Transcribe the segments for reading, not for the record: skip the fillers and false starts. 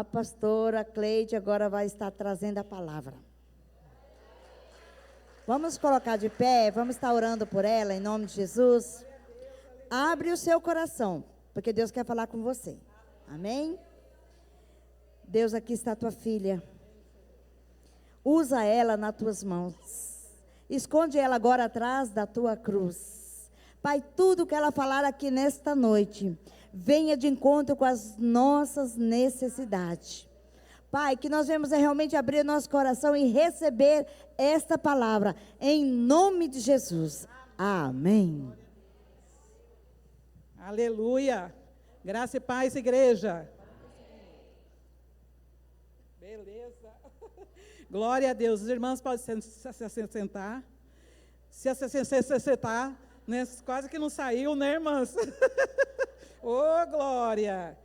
A pastora Cleide agora vai estar trazendo a palavra. Vamos colocar de pé, vamos estar orando por ela, em nome de Jesus. Abre o seu coração, porque Deus quer falar com você. Amém? Deus, aqui está a tua filha. Usa ela nas tuas mãos. Esconde ela agora atrás da tua cruz. Pai, tudo que ela falar aqui nesta noite, venha de encontro com as nossas necessidades. Pai, que nós venhamos realmente abrir nosso coração e receber esta palavra, em nome de Jesus. Amém. Aleluia. Graça e paz, igreja. Beleza. Glória a Deus. Os irmãos podem se sentar. Se sentar, né? Quase que não saiu, né, irmãs? Ô, glória.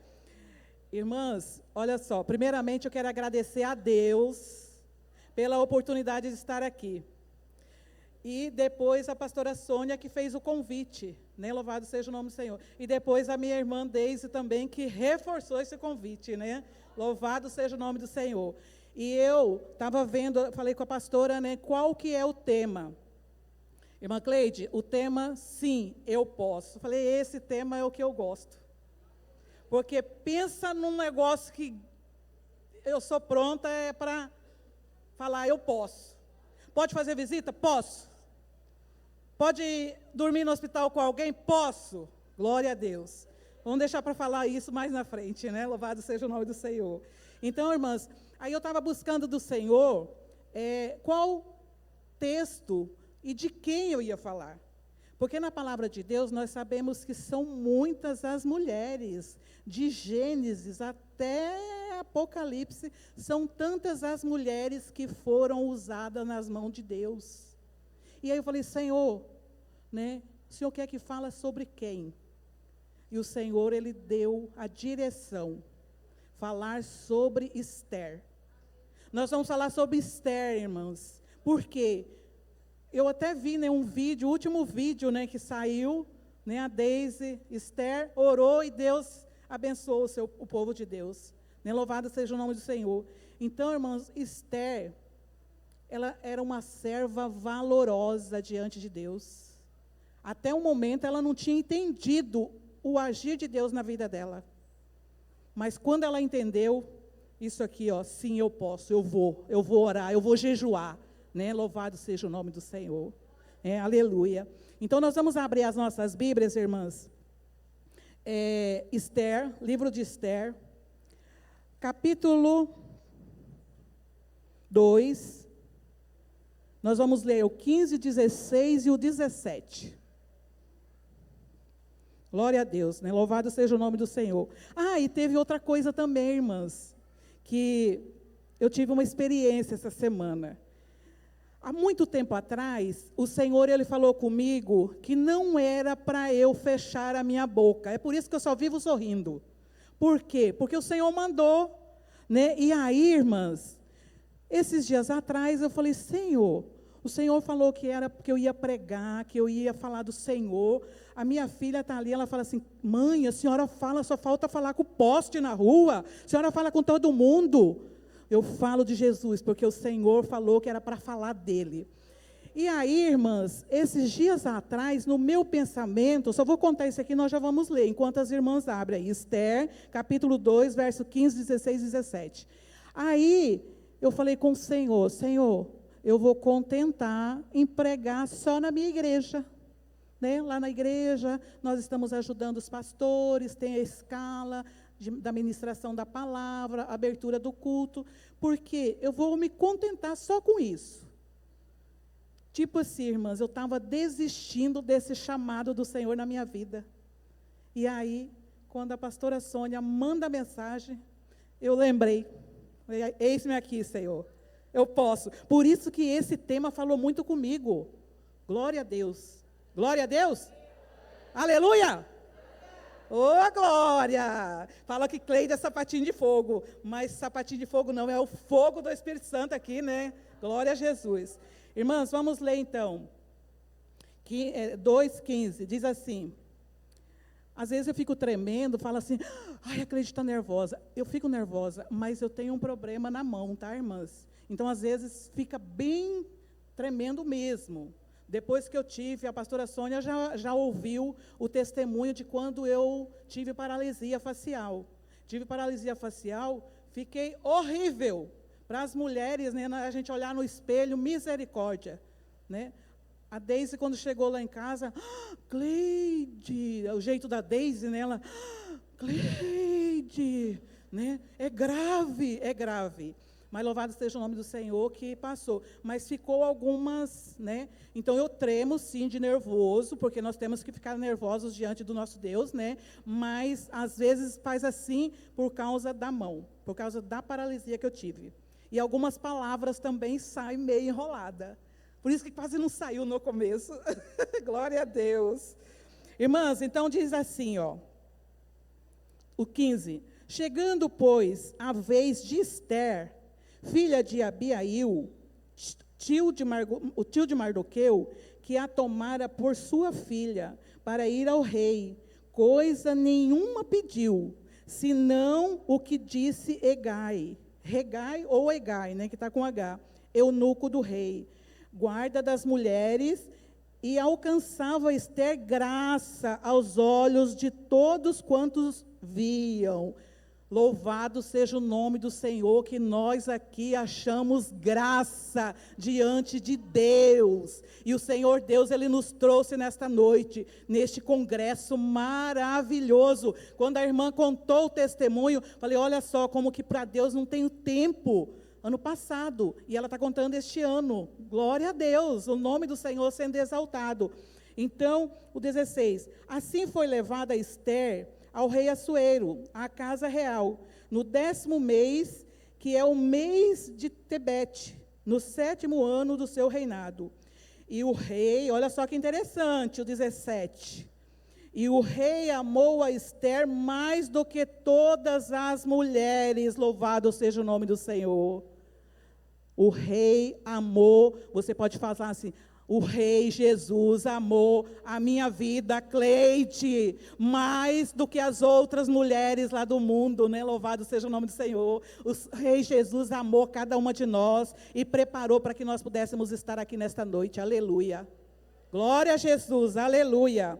Irmãs, olha só. Primeiramente, eu quero agradecer a Deus pela oportunidade de estar aqui. E depois a pastora Sônia, que fez o convite, né? Louvado seja o nome do Senhor. E depois a minha irmã Deise também, que reforçou esse convite, né? Louvado seja o nome do Senhor. E eu estava vendo, falei com a pastora, né? Qual que é o tema? Irmã Cleide, o tema, sim, eu posso. Falei, esse tema é o que eu gosto. Porque pensa num negócio que eu sou pronta, é para falar, eu posso. Pode fazer visita? Posso. Pode dormir no hospital com alguém? Posso. Glória a Deus. Vamos deixar para falar isso mais na frente, né? Louvado seja o nome do Senhor. Então, irmãs, aí eu estava buscando do Senhor qual texto e de quem eu ia falar. Porque na palavra de Deus nós sabemos que são muitas as mulheres, de Gênesis até Apocalipse, são tantas as mulheres que foram usadas nas mãos de Deus. E aí eu falei, Senhor, né, o Senhor quer que fala sobre quem? E o Senhor, Ele deu a direção, falar sobre Esther. Nós vamos falar sobre Esther, irmãos, porque eu até vi, né, um vídeo, o último vídeo, né, que saiu, né, a Deise, Esther, orou e Deus abençoou o povo de Deus. Né, louvado seja o nome do Senhor. Então, irmãos, Esther, ela era uma serva valorosa diante de Deus. Até o momento ela não tinha entendido o agir de Deus na vida dela. Mas quando ela entendeu, isso aqui, ó, sim, eu posso, eu vou orar, eu vou jejuar. Né? Louvado seja o nome do Senhor. Aleluia. Então nós vamos abrir as nossas Bíblias, irmãs. Esther, livro de Esther, capítulo 2. Nós vamos ler o 15, 16 e o 17. Glória a Deus, né? Louvado seja o nome do Senhor. E teve outra coisa também, irmãs, que eu tive uma experiência essa semana. Há muito tempo atrás, o Senhor, Ele falou comigo que não era para eu fechar a minha boca. É por isso que eu só vivo sorrindo. Por quê? Porque o Senhor mandou, né? E aí, irmãs, esses dias atrás eu falei, Senhor, o Senhor falou que era porque eu ia pregar, que eu ia falar do Senhor. A minha filha está ali, ela fala assim, mãe, a senhora fala, só falta falar com o poste na rua, a senhora fala com todo mundo. Eu falo de Jesus, porque o Senhor falou que era para falar dele. E aí, irmãs, esses dias atrás, no meu pensamento, só vou contar isso aqui, nós já vamos ler, enquanto as irmãs abrem aí, Esther, capítulo 2, verso 15, 16 e 17. Aí, eu falei com o Senhor, Senhor, eu vou contentar em pregar só na minha igreja. Né? Lá na igreja, nós estamos ajudando os pastores, tem a escala da ministração da palavra, abertura do culto, porque eu vou me contentar só com isso. Tipo assim, irmãs, eu estava desistindo desse chamado do Senhor na minha vida. E aí, quando a pastora Sônia manda a mensagem, eu lembrei, eis-me aqui, Senhor. Eu posso. Por isso que esse tema falou muito comigo. Glória a Deus. Glória a Deus. Aleluia. Ô, glória. Fala que Cleide é sapatinho de fogo. Mas sapatinho de fogo não, é o fogo do Espírito Santo aqui, né? Glória a Jesus. Irmãs, vamos ler então. 2,15, diz assim. Às vezes eu fico tremendo, falo assim, ai, a Cleide está nervosa. Eu fico nervosa, mas eu tenho um problema na mão, tá, irmãs? Então, às vezes, fica bem tremendo mesmo. Depois que eu tive, a pastora Sônia já ouviu o testemunho de quando eu tive paralisia facial. Tive paralisia facial, fiquei horrível. Para as mulheres, né, a gente olhar no espelho, misericórdia, né? A Deise, quando chegou lá em casa, Cleide, o jeito da Deise, né, ela, Cleide, né, é grave, é grave. Mas louvado seja o nome do Senhor que passou. Mas ficou algumas, né? Então eu tremo sim de nervoso, porque nós temos que ficar nervosos diante do nosso Deus, né? Mas às vezes faz assim por causa da mão, por causa da paralisia que eu tive. E algumas palavras também saem meio enrolada. Por isso que quase não saiu no começo. Glória a Deus. Irmãs, então diz assim, ó. O 15. Chegando, pois, a vez de Ester, filha de Abiail, o tio de Mardoqueu, que a tomara por sua filha, para ir ao rei, coisa nenhuma pediu, senão o que disse Hegai, ou Hegai, né, que está com H, eunuco do rei, guarda das mulheres, e alcançava Ester graça aos olhos de todos quantos viam. Louvado seja o nome do Senhor, que nós aqui achamos graça diante de Deus. E o Senhor Deus, Ele nos trouxe nesta noite, neste congresso maravilhoso. Quando a irmã contou o testemunho, falei, olha só, como que para Deus não tem tempo. Ano passado, e ela está contando este ano. Glória a Deus, o nome do Senhor sendo exaltado. Então, o 16. Assim foi levada Ester ao rei Assuero, à casa real, no 10º mês, que é o mês de Tebete, no 7º ano do seu reinado. E o rei, olha só que interessante, o 17. E o rei amou a Ester mais do que todas as mulheres, louvado seja o nome do Senhor. O rei amou, você pode falar assim, o rei Jesus amou a minha vida, Cleide, mais do que as outras mulheres lá do mundo, né? Louvado seja o nome do Senhor. O rei Jesus amou cada uma de nós e preparou para que nós pudéssemos estar aqui nesta noite, aleluia. Glória a Jesus, aleluia.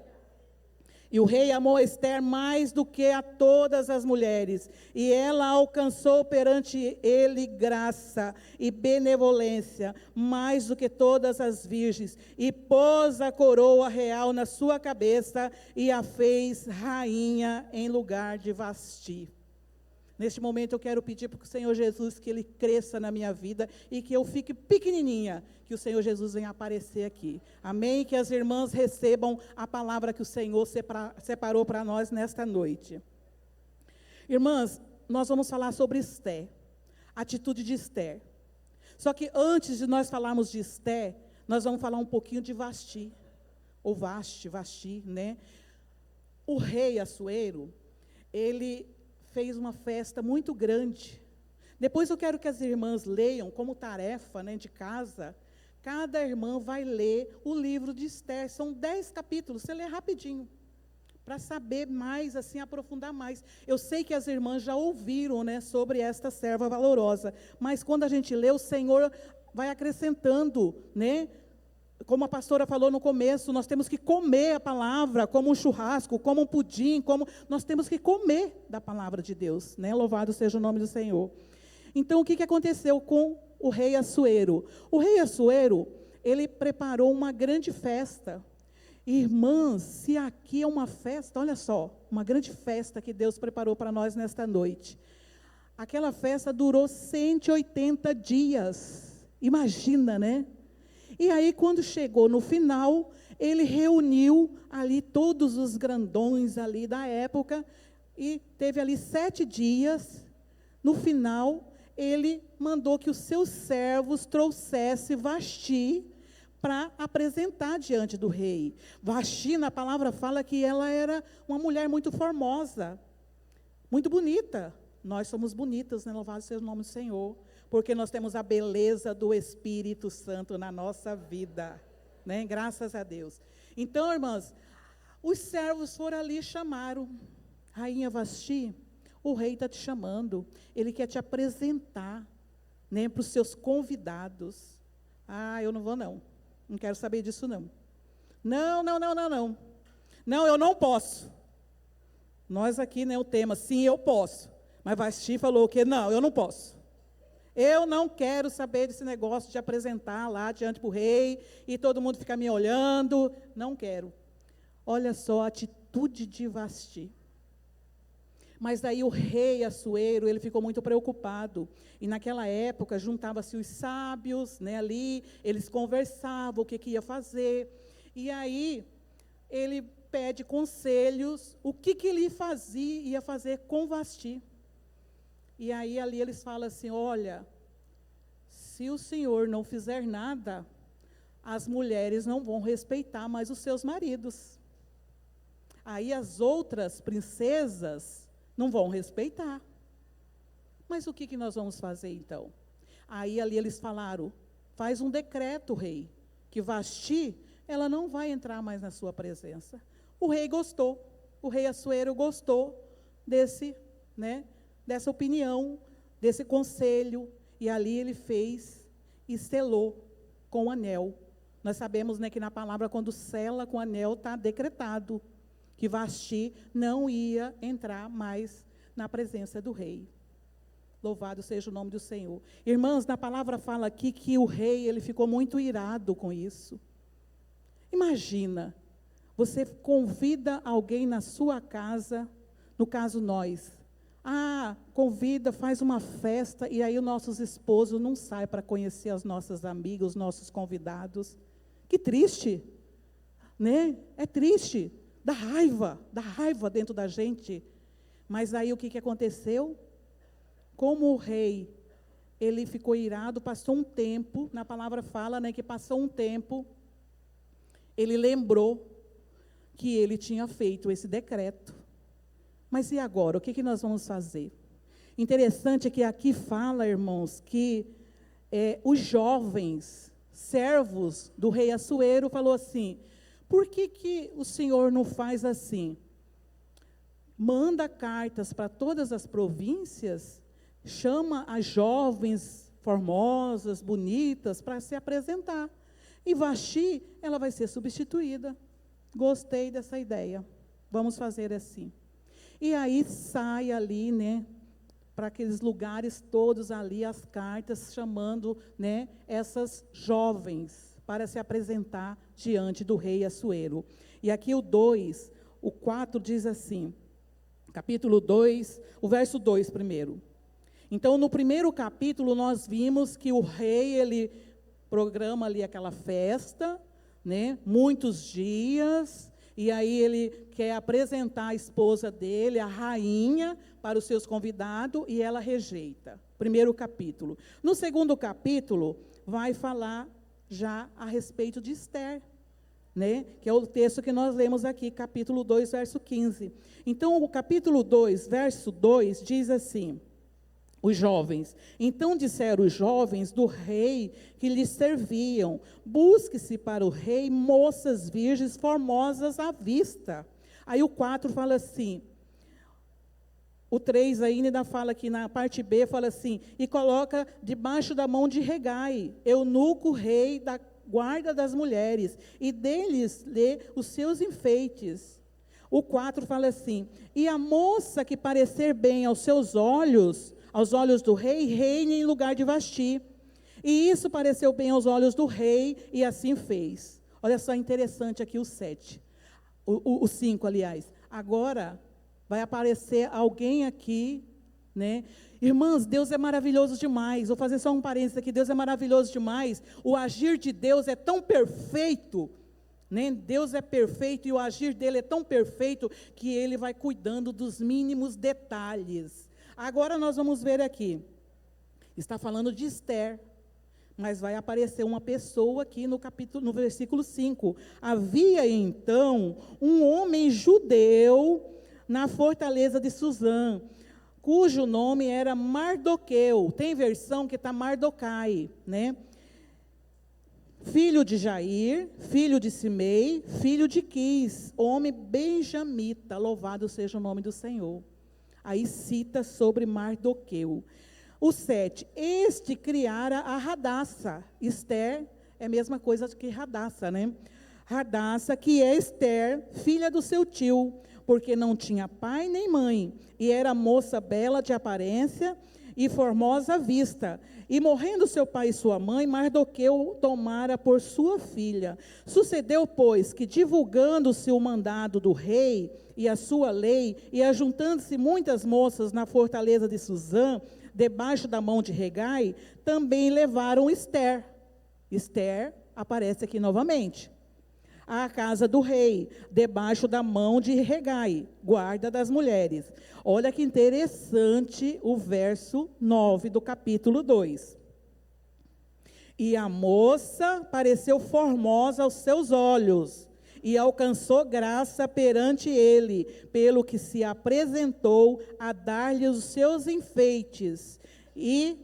E o rei amou Ester mais do que a todas as mulheres, e ela alcançou perante ele graça e benevolência, mais do que todas as virgens, e pôs a coroa real na sua cabeça, e a fez rainha em lugar de Vasti. Neste momento eu quero pedir para o Senhor Jesus que Ele cresça na minha vida e que eu fique pequenininha, que o Senhor Jesus venha aparecer aqui. Amém? Que as irmãs recebam a palavra que o Senhor separou para nós nesta noite. Irmãs, nós vamos falar sobre Ester, a atitude de Ester. Só que antes de nós falarmos de Ester, nós vamos falar um pouquinho de Vasti, ou Vasti, né? O rei Assuero, ele fez uma festa muito grande. Depois eu quero que as irmãs leiam como tarefa, né, de casa. Cada irmã vai ler o livro de Ester. São 10 capítulos, você lê rapidinho, para saber mais, assim, aprofundar mais. Eu sei que as irmãs já ouviram, né, sobre esta serva valorosa, mas quando a gente lê, o Senhor vai acrescentando, né? Como a pastora falou no começo, nós temos que comer a palavra como um churrasco, como um pudim, nós temos que comer da palavra de Deus, né? Louvado seja o nome do Senhor. Então, o que aconteceu com o rei Assuero? O rei Assuero, ele preparou uma grande festa. Irmãs, se aqui é uma festa, olha só, uma grande festa que Deus preparou para nós nesta noite. Aquela festa durou 180 dias. Imagina, né? E aí, quando chegou no final, ele reuniu ali todos os grandões ali da época, e teve ali 7 dias. No final, ele mandou que os seus servos trouxessem Vasti para apresentar diante do rei. Vasti, na palavra, fala que ela era uma mulher muito formosa, muito bonita. Nós somos bonitas, né? Louvado seja o nome do Senhor. Porque nós temos a beleza do Espírito Santo na nossa vida, né? Graças a Deus. Então, irmãs, Os servos foram ali e chamaram: Rainha Vasti, o rei está te chamando, ele quer te apresentar, né, para os seus convidados. Ah, eu não vou não quero saber disso não. Não, eu não posso. Nós aqui, né, o tema, sim, eu posso. Mas Vasti falou que não, eu não posso. Eu não quero saber desse negócio de apresentar lá diante do rei e todo mundo ficar me olhando. Não quero. Olha só a atitude de Vasti. Mas daí o rei Assuero, ele ficou muito preocupado. E naquela época juntava-se os sábios, né, ali, eles conversavam o que ia fazer. E aí ele pede conselhos, o que ele ia fazer com Vasti. E aí ali eles falam assim: olha, se o senhor não fizer nada, as mulheres não vão respeitar mais os seus maridos. Aí as outras princesas não vão respeitar. Mas o que nós vamos fazer então? Aí ali eles falaram: faz um decreto, rei, que Vasti, ela não vai entrar mais na sua presença. O rei gostou, o rei Assuero gostou dessa opinião, desse conselho, e ali ele fez e selou com o anel. Nós sabemos, né, que na palavra, quando sela com o anel, está decretado que Vasti não ia entrar mais na presença do rei. Louvado seja o nome do Senhor. Irmãs, na palavra fala aqui que o rei, ele ficou muito irado com isso. Imagina, você convida alguém na sua casa, no caso nós, convida, faz uma festa, e aí os nossos esposos não saem para conhecer as nossas amigas, os nossos convidados. Que triste, né? É triste, dá raiva dentro da gente. Mas aí o que aconteceu? Como o rei, ele ficou irado, passou um tempo, na palavra fala, né, que passou um tempo, ele lembrou que ele tinha feito esse decreto. Mas e agora? O que nós vamos fazer? Interessante é que aqui fala, irmãos, que os jovens servos do rei Assuero falou assim: por que o senhor não faz assim? Manda cartas para todas as províncias, chama as jovens formosas, bonitas, para se apresentar. E Vasti, ela vai ser substituída. Gostei dessa ideia. Vamos fazer assim. E aí sai ali, né, para aqueles lugares todos ali, as cartas chamando, né, essas jovens para se apresentar diante do rei Assuero. E aqui o 4 diz assim, capítulo 2, o verso 2 primeiro. Então, no primeiro capítulo, nós vimos que o rei, ele programa ali aquela festa, né, muitos dias, e aí ele quer apresentar a esposa dele, a rainha, para os seus convidados, e ela rejeita. Primeiro capítulo. No segundo capítulo, vai falar já a respeito de Esther, né, que é o texto que nós lemos aqui, capítulo 2, verso 15. Então, o capítulo 2, verso 2, diz assim: os jovens. Então disseram os jovens do rei que lhes serviam: busque-se para o rei moças virgens formosas à vista. Aí o 4 fala assim, o 3 ainda fala aqui na parte B, fala assim: e coloca debaixo da mão de Hegai, eunuco rei da guarda das mulheres, e deles lê os seus enfeites. O 4 fala assim: e a moça que parecer bem aos seus olhos, aos olhos do rei, reine em lugar de Vasti. E isso pareceu bem aos olhos do rei, e assim fez. Olha só, interessante aqui o 7. O 5, aliás. Agora, vai aparecer alguém aqui, né? Irmãs, Deus é maravilhoso demais. Vou fazer só um parênteses aqui. Deus é maravilhoso demais. O agir de Deus é tão perfeito, né? Deus é perfeito, e o agir dele é tão perfeito, que ele vai cuidando dos mínimos detalhes. Agora nós vamos ver aqui, está falando de Esther, mas vai aparecer uma pessoa aqui no versículo 5. Havia então um homem judeu na fortaleza de Suzã, cujo nome era Mardoqueu. Tem versão que está Mardocai, né? filho de Jair, filho de Simei, filho de Quis, homem benjamita, louvado seja o nome do Senhor. Aí cita sobre Mardoqueu. O 7, este criara a Radassa. Esther é a mesma coisa que Radassa, né? Radassa, que é Esther, filha do seu tio, porque não tinha pai nem mãe, e era moça bela de aparência e formosa à vista. E morrendo seu pai e sua mãe, Mardoqueu tomara por sua filha. Sucedeu, pois, que divulgando-se o mandado do rei e a sua lei, e ajuntando-se muitas moças na fortaleza de Suzã, debaixo da mão de Hegai, também levaram Esther. Esther aparece aqui novamente. À casa do rei, debaixo da mão de Hegai, guarda das mulheres. Olha que interessante o verso 9 do capítulo 2. E a moça pareceu formosa aos seus olhos, e alcançou graça perante ele, pelo que se apresentou a dar-lhe os seus enfeites e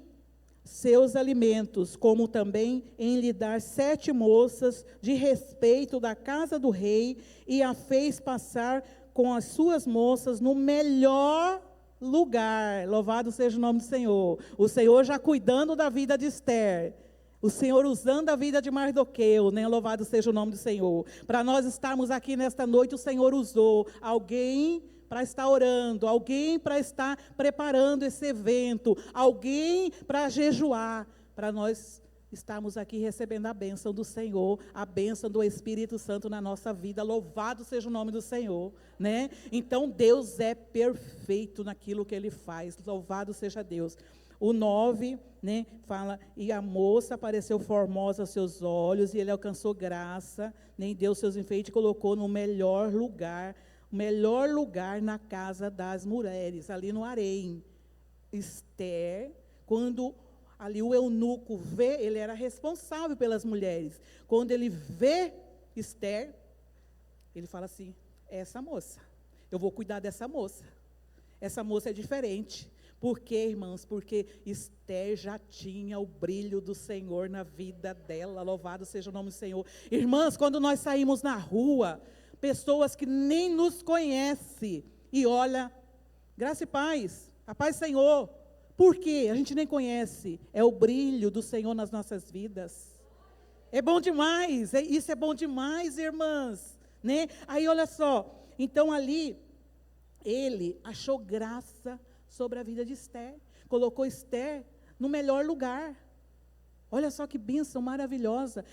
seus alimentos, como também em lhe dar 7 moças de respeito da casa do rei, e a fez passar com as suas moças no melhor lugar. Louvado seja o nome do Senhor. O Senhor já cuidando da vida de Esther. O Senhor usando a vida de Mardoqueu, né? Louvado seja o nome do Senhor. Para nós estarmos aqui nesta noite, o Senhor usou alguém para estar orando, alguém para estar preparando esse evento, alguém para jejuar, para nós estarmos aqui recebendo a bênção do Senhor, a bênção do Espírito Santo na nossa vida. Louvado seja o nome do Senhor, né? Então Deus é perfeito naquilo que Ele faz. Louvado seja Deus. O 9, né, fala, e a moça apareceu formosa aos seus olhos, e ele alcançou graça, né, e deu seus enfeites e colocou no melhor lugar na casa das mulheres, ali no harém. Esther, quando ali o eunuco vê, ele era responsável pelas mulheres, quando ele vê Esther, ele fala assim, essa moça, eu vou cuidar dessa moça, essa moça é diferente. Por quê, irmãos? Porque Esther já tinha o brilho do Senhor na vida dela. Louvado seja o nome do Senhor. Irmãs, quando nós saímos na rua, pessoas que nem nos conhecem, e olha, graça e paz, a paz do Senhor. Por quê? A gente nem conhece. É o brilho do Senhor nas nossas vidas. É bom demais, isso é bom demais, irmãs. Né? Aí olha só, então ali, ele achou graça sobre a vida de Esther, colocou Esther no melhor lugar. Olha só que bênção maravilhosa.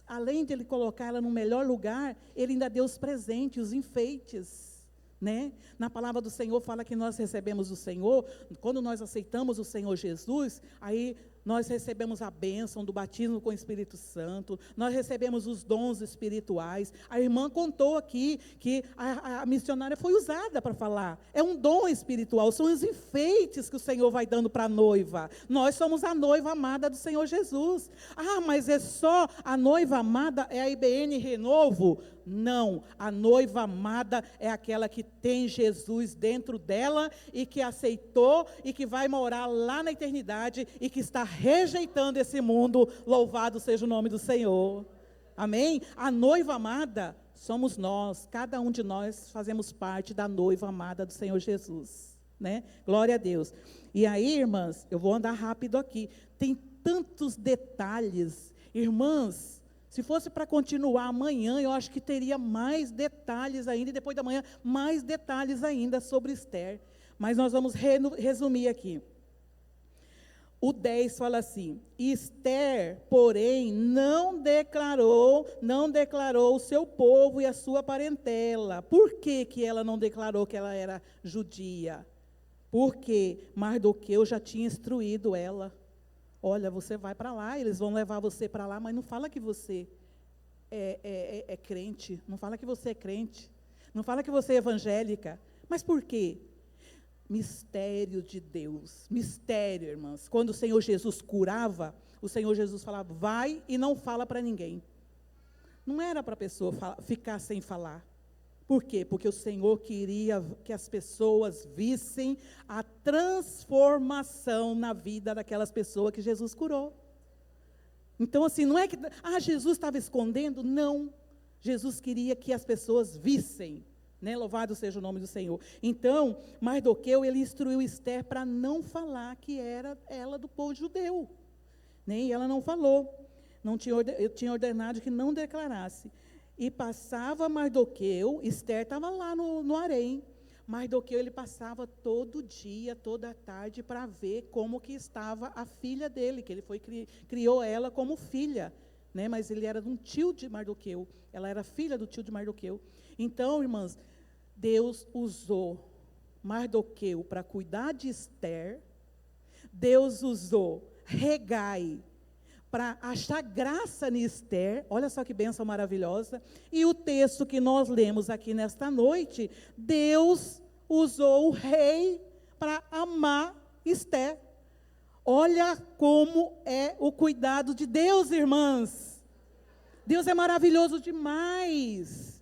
Além de ele colocar ela no melhor lugar, ele ainda deu os presentes, os enfeites, né? Na palavra do Senhor fala que nós recebemos o Senhor, quando nós aceitamos o Senhor Jesus, aí nós recebemos a bênção do batismo com o Espírito Santo, nós recebemos os dons espirituais. A irmã contou aqui que a missionária foi usada para falar. É um dom espiritual, são os enfeites que o Senhor vai dando para a noiva. Nós somos a noiva amada do Senhor Jesus. Ah, mas é só a noiva amada, é a IBN Renovo? Não, a noiva amada é aquela que tem Jesus dentro dela e que aceitou e que vai morar lá na eternidade e que está rejeitando esse mundo. Louvado seja o nome do Senhor. Amém? A noiva amada somos nós, cada um de nós fazemos parte da noiva amada do Senhor Jesus, né? Glória a Deus. E aí, irmãs, eu vou andar rápido aqui, tem tantos detalhes, irmãs. Se fosse para continuar amanhã, eu acho que teria mais detalhes ainda, e depois da manhã, mais detalhes ainda sobre Esther. Mas nós vamos resumir aqui. O 10 fala assim, Esther, porém, não declarou o seu povo e a sua parentela. Por que que ela não declarou que ela era judia? Porque Mardoqueu já tinha instruído ela. Olha, você vai para lá, eles vão levar você para lá, mas não fala que você é crente, não fala que você é crente, não fala que você é evangélica. Mas por quê? Mistério de Deus, mistério, irmãs. Quando o Senhor Jesus curava, o Senhor Jesus falava, vai e não fala para ninguém. Não era para a pessoa ficar sem falar. Por quê? Porque o Senhor queria que as pessoas vissem a transformação na vida daquelas pessoas que Jesus curou. Então, assim, não é que Jesus estava escondendo, não. Jesus queria que as pessoas vissem, né? Louvado seja o nome do Senhor. Então, Mardoqueu, ele instruiu Esther para não falar que era ela do povo judeu, né? E ela não falou, eu tinha ordenado que não declarasse. E passava Mardoqueu, Esther estava lá no harém. Mardoqueu, ele passava todo dia, toda tarde, para ver como que estava a filha dele, que ele criou ela como filha, né? Mas ele era de um tio de Mardoqueu, ela era filha do tio de Mardoqueu. Então, irmãs, Deus usou Mardoqueu para cuidar de Esther, Deus usou Hegai para achar graça em Esther, olha só que bênção maravilhosa. E o texto que nós lemos aqui nesta noite, Deus usou o rei para amar Esther. Olha como é o cuidado de Deus, irmãs. Deus é maravilhoso demais.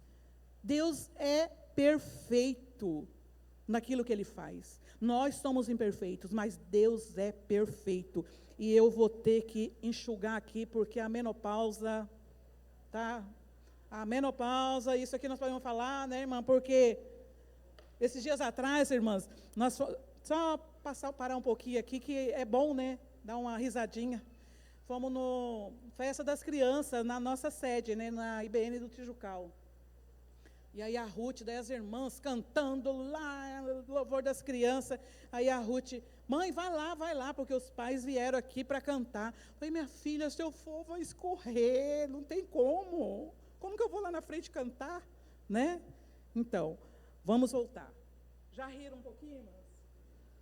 Deus é perfeito naquilo que Ele faz. Nós somos imperfeitos, mas Deus é perfeito. E eu vou ter que enxugar aqui, porque a menopausa, tá? A menopausa, isso aqui nós podemos falar, né, irmã? Porque esses dias atrás, irmãs, nós só parar um pouquinho aqui, que é bom, né? Dar uma risadinha. Fomos no Festa das Crianças, na nossa sede, né? Na IBN do Tijucal. E aí a Ruth, daí as irmãs cantando lá, louvor das crianças. Aí a Ruth, mãe, vai lá, porque os pais vieram aqui para cantar. Falei, minha filha, se eu for, vai escorrer, não tem como. Como que eu vou lá na frente cantar? Né? Então, vamos voltar. Já riram um pouquinho, irmãs?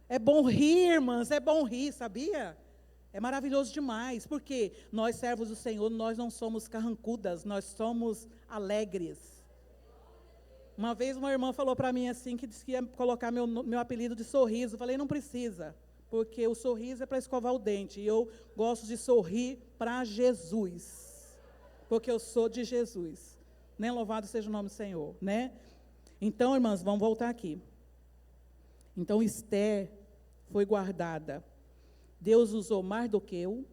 É bom rir, irmãs, é bom rir, sabia? É maravilhoso demais, porque nós, servos do Senhor, nós não somos carrancudas, nós somos alegres. Uma vez uma irmã falou para mim assim, que disse que ia colocar meu apelido de sorriso. Eu falei, não precisa, porque o sorriso é para escovar o dente. E eu gosto de sorrir para Jesus, porque eu sou de Jesus. Né? Louvado seja o nome do Senhor. Né? Então, irmãs, vamos voltar aqui. Então, Esther foi guardada. Deus usou Mardoqueu,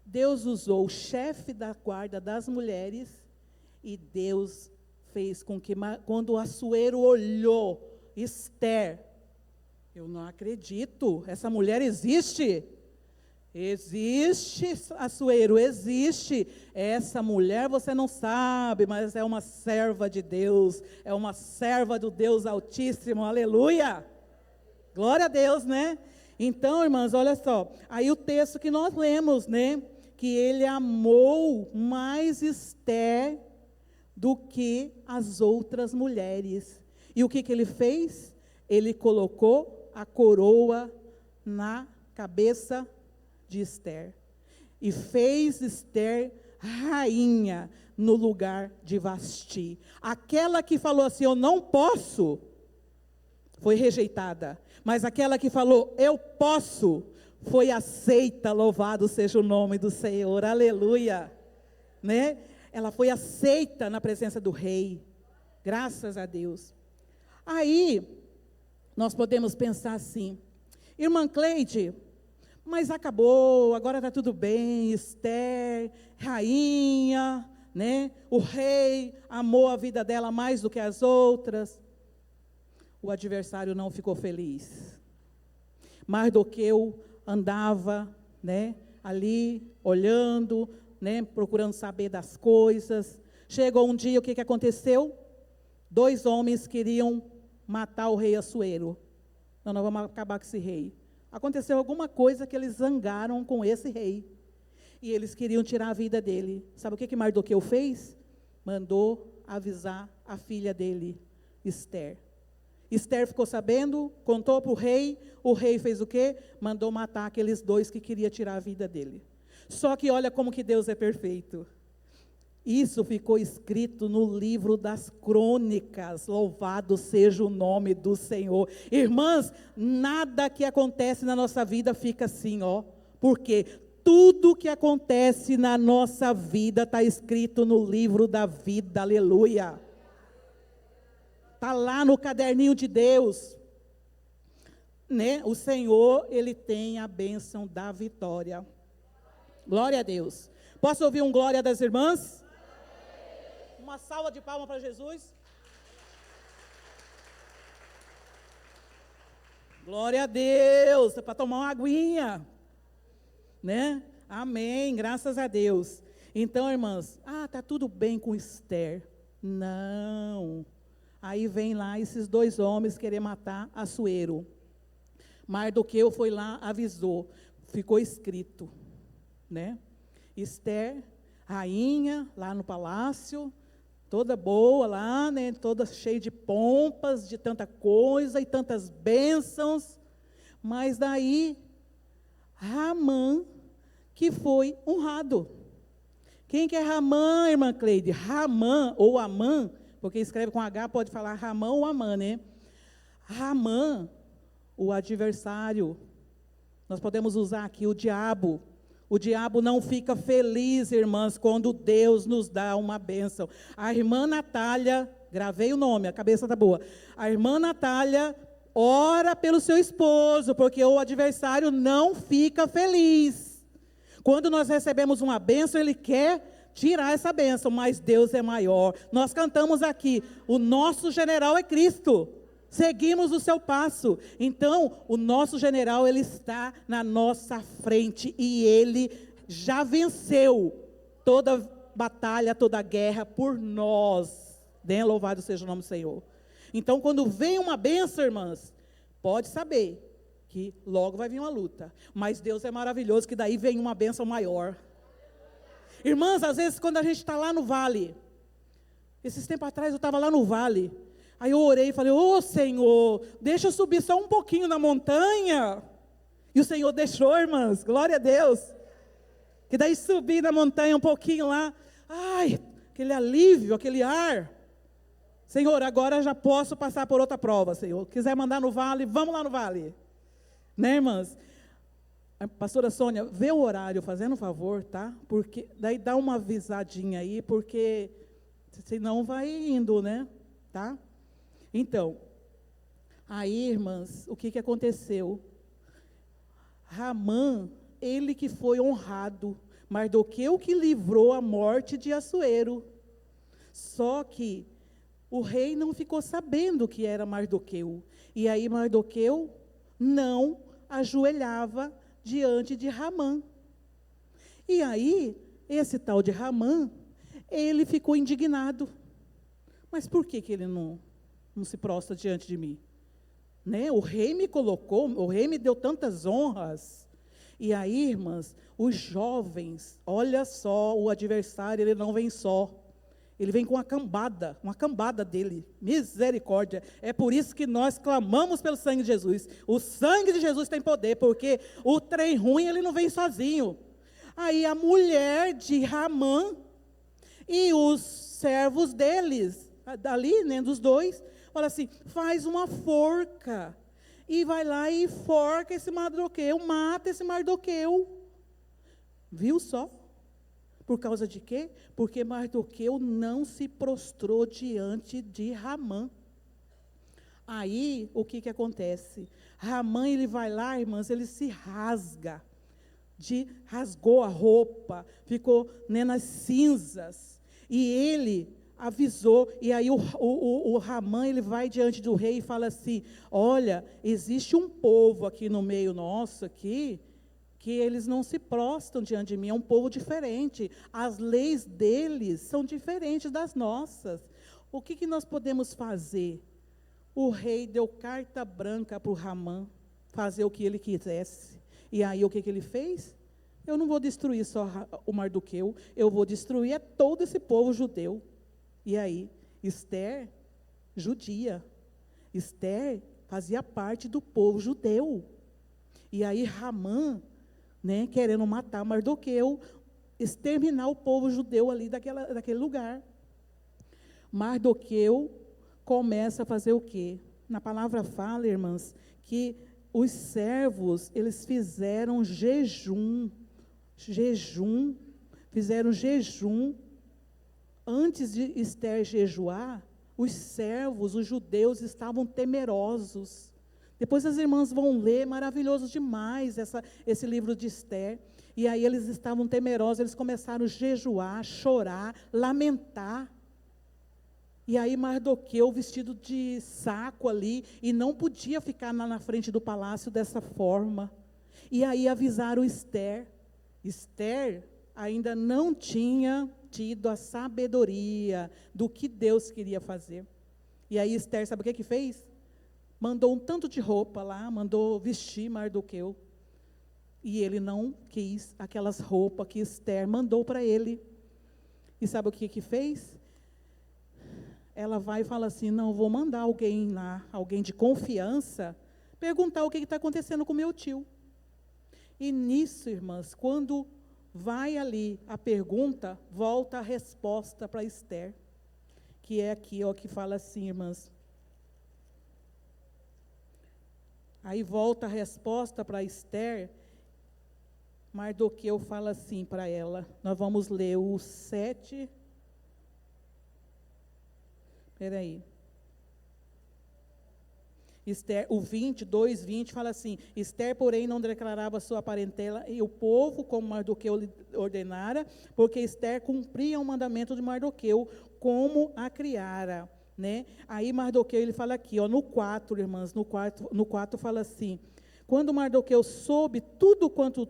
Deus usou o chefe da guarda das mulheres, e Deus fez com que, quando o Assuero olhou Esther, eu não acredito, essa mulher existe? Existe, Assuero, existe. Essa mulher você não sabe, mas é uma serva de Deus, é uma serva do Deus Altíssimo, aleluia! Glória a Deus, né? Então, irmãs, olha só, aí o texto que nós lemos, né? Que ele amou mais Esther do que as outras mulheres. E o que ele fez? Ele colocou a coroa na cabeça de Esther. E fez Esther rainha no lugar de Vasti. Aquela que falou assim, eu não posso, foi rejeitada. Mas aquela que falou, eu posso, foi aceita, louvado seja o nome do Senhor, aleluia. Né? Ela foi aceita na presença do rei, graças a Deus. Aí, nós podemos pensar assim, irmã Cleide, mas acabou, agora está tudo bem, Esther, rainha, né? O rei amou a vida dela mais do que as outras. O adversário não ficou feliz. Mardoqueu andava, né, ali, olhando, né, procurando saber das coisas. Chegou um dia, o que aconteceu? 2 homens queriam matar o rei Assuero. Não, nós vamos acabar com esse rei. Aconteceu alguma coisa que eles zangaram com esse rei. E eles queriam tirar a vida dele. Sabe o que Mardoqueu fez? Mandou avisar a filha dele, Esther. Esther ficou sabendo, contou para o rei fez o quê? Mandou matar aqueles 2 que queriam tirar a vida dele. Só que olha como que Deus é perfeito. Isso ficou escrito no livro das crônicas, louvado seja o nome do Senhor. Irmãs, nada que acontece na nossa vida fica assim, ó. Por quê? Tudo que acontece na nossa vida está escrito no livro da vida, aleluia. Está lá no caderninho de Deus. Né? O Senhor, Ele tem a bênção da vitória. Glória a Deus. Posso ouvir um glória das irmãs? Uma salva de palmas para Jesus. Glória a Deus. É para tomar uma aguinha, né? Amém, graças a Deus. Então, irmãs, tá tudo bem com Esther. Não. Aí vem lá esses 2 homens querer matar Assuero. Mardoqueu foi lá, avisou. Ficou escrito, né? Esther, rainha, lá no palácio, toda boa lá, né? Toda cheia de pompas, de tanta coisa e tantas bênçãos. Mas daí, Ramã, que foi honrado. Quem que é Ramã, irmã Cleide? Ramã ou Amã, porque escreve com H, pode falar Ramã ou Amã, né? Ramã, o adversário. Nós podemos usar aqui o diabo. O diabo não fica feliz, irmãs, quando Deus nos dá uma bênção. A irmã Natália, gravei o nome, a cabeça está boa. A irmã Natália ora pelo seu esposo, porque o adversário não fica feliz. Quando nós recebemos uma bênção, ele quer tirar essa bênção, mas Deus é maior. Nós cantamos aqui, o nosso general é Cristo. Seguimos o seu passo. Então, o nosso general, ele está na nossa frente e ele já venceu toda batalha, toda guerra por nós. Né? Louvado seja o nome do Senhor. Então, quando vem uma bênção, irmãs, pode saber que logo vai vir uma luta. Mas Deus é maravilhoso, que daí vem uma bênção maior. Irmãs, às vezes quando a gente está lá no vale, esses tempos atrás eu estava lá no vale, aí eu orei e falei, Senhor, deixa eu subir só um pouquinho na montanha. E o Senhor deixou, irmãs, glória a Deus. Que daí subi na montanha um pouquinho lá, aquele alívio, aquele ar. Senhor, agora já posso passar por outra prova, Senhor. Quiser mandar no vale, vamos lá no vale. Né, irmãs? A pastora Sônia, vê o horário, fazendo um favor, tá? Porque daí dá uma avisadinha aí, porque senão vai indo, né? Tá? Então, aí, irmãs, o que aconteceu? Ramã, ele que foi honrado, Mardoqueu que livrou a morte de Assuero. Só que o rei não ficou sabendo que era Mardoqueu. E aí Mardoqueu não ajoelhava diante de Ramã. E aí, esse tal de Ramã, ele ficou indignado. Mas por que ele não se prostra diante de mim? Né? O rei me colocou, o rei me deu tantas honras. E aí, irmãs, os jovens, olha só, o adversário, ele não vem só. Ele vem com uma cambada dele, misericórdia. É por isso que nós clamamos pelo sangue de Jesus. O sangue de Jesus tem poder, porque o trem ruim, ele não vem sozinho. Aí a mulher de Ramã e os servos deles, dali, né, dos 2, fala assim, faz uma forca, e vai lá e forca esse Mardoqueu, mata esse Mardoqueu. Viu só? Por causa de quê? Porque Mardoqueu não se prostrou diante de Ramã. Aí, o que acontece? Ramã, ele vai lá, irmãs, ele se rasga. Rasgou a roupa, ficou, né, nas cinzas. E ele avisou, e aí o Ramã, ele vai diante do rei e fala assim, olha, existe um povo aqui no meio nosso, aqui, que eles não se prostram diante de mim, é um povo diferente, as leis deles são diferentes das nossas. O que nós podemos fazer? O rei deu carta branca para o Ramã, fazer o que ele quisesse. E aí o que ele fez? Eu não vou destruir só o Mardoqueu, eu vou destruir todo esse povo judeu. E aí, Esther, judia, Esther fazia parte do povo judeu. E aí Ramã, né, querendo matar Mardoqueu, exterminar o povo judeu ali daquele lugar. Mardoqueu começa a fazer o quê? Na palavra fala, irmãs, que os servos, eles fizeram jejum. Fizeram jejum. Antes de Esther jejuar, os servos, os judeus, estavam temerosos. Depois as irmãs vão ler, maravilhoso demais esse livro de Esther. E aí eles estavam temerosos, eles começaram a jejuar, chorar, lamentar. E aí Mardoqueu, vestido de saco ali, e não podia ficar na frente do palácio dessa forma. E aí avisaram Esther. Esther ainda não tinha tido a sabedoria do que Deus queria fazer. E aí Esther, sabe o que fez? Mandou um tanto de roupa lá, mandou vestir Mardoqueu. E ele não quis aquelas roupas que Esther mandou para ele. E sabe o que fez? Ela vai e fala assim, não, vou mandar alguém lá, alguém de confiança, perguntar o que está acontecendo com meu tio. E nisso, irmãs, quando vai ali a pergunta, volta a resposta para Esther. Que é aqui, ó, que fala assim, irmãs. Aí volta a resposta para Esther. Mardoqueu fala assim para ela. Nós vamos ler o 7. Espera aí. Esther, o 22, 20, fala assim, Esther, porém, não declarava sua parentela e o povo, como Mardoqueu lhe ordenara, porque Esther cumpria o mandamento de Mardoqueu, como a criara, né? Aí Mardoqueu, ele fala aqui, ó, no 4, irmãs, no 4 fala assim, quando Mardoqueu soube tudo quanto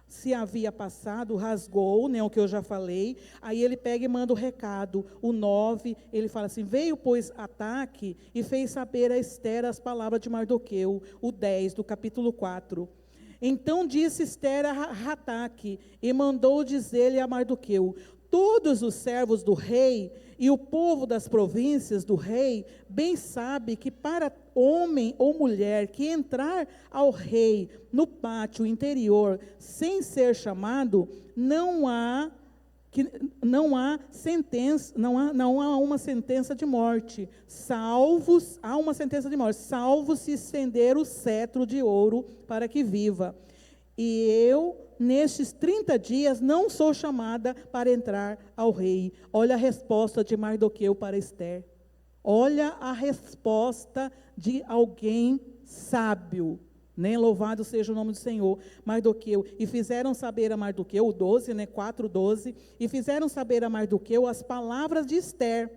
se havia passado, rasgou, né, o que eu já falei, aí ele pega e manda o recado, o 9, ele fala assim, veio, pois, Ataque, e fez saber a Esther as palavras de Mardoqueu, o 10, do capítulo 4. Então disse Esther a Ataque, e mandou dizer-lhe a Mardoqueu, todos os servos do rei e o povo das províncias do rei bem sabe que para homem ou mulher que entrar ao rei no pátio interior sem ser chamado, não há uma sentença de morte, salvo se estender o cetro de ouro para que viva. E eu, nestes 30 dias, não sou chamada para entrar ao rei. Olha a resposta de Mardoqueu para Esther. Olha a resposta de alguém sábio. Né? Louvado seja o nome do Senhor. Mardoqueu. E fizeram saber a Mardoqueu, o 12, né? 4:12. E fizeram saber a Mardoqueu as palavras de Esther.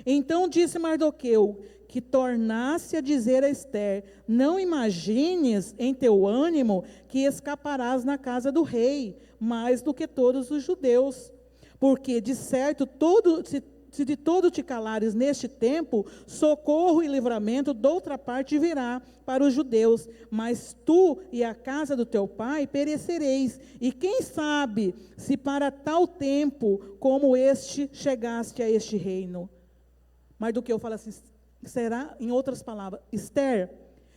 Então disse Mardoqueu, que tornasse a dizer a Esther, não imagines em teu ânimo que escaparás na casa do rei, mais do que todos os judeus. Porque, de certo, se de todo te calares neste tempo, socorro e livramento de outra parte virá para os judeus, mas tu e a casa do teu pai perecereis, e quem sabe se para tal tempo como este chegaste a este reino. Mardoqueu fala assim, será, em outras palavras, Esther,